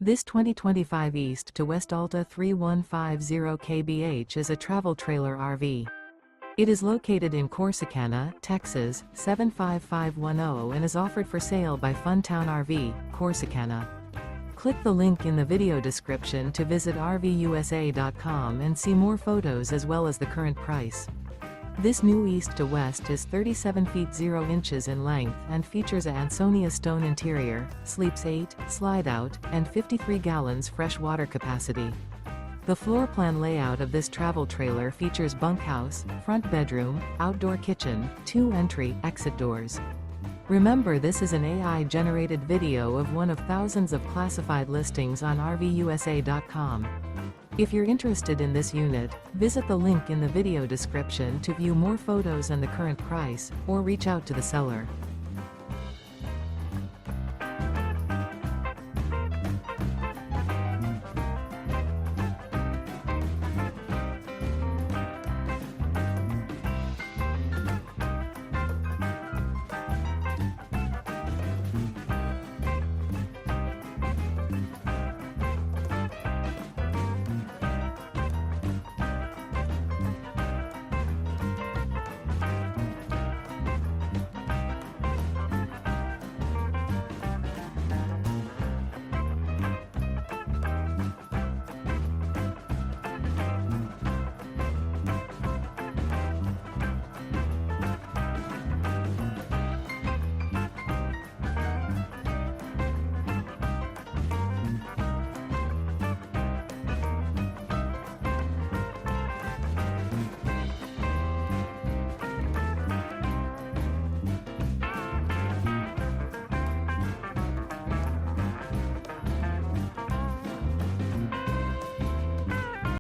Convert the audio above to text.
This 2025 East to West Alta 3150 kbh is a travel trailer RV. It is located in Corsicana, Texas, 75510 and is offered for sale by Funtown RV, Corsicana. Click the link in the video description to visit RVUSA.com and see more photos as well as the current price. This new East to West is 37 feet 0 inches in length and features a ANSONIA Stone interior, sleeps 8, slide-out, and 53 gallons fresh water capacity. The floor plan layout of this travel trailer features bunkhouse, front bedroom, outdoor kitchen, 2 entry/exit doors. Remember, this is an AI-generated video of one of thousands of classified listings on RVUSA.com. If you're interested in this unit, visit the link in the video description to view more photos and the current price, or reach out to the seller.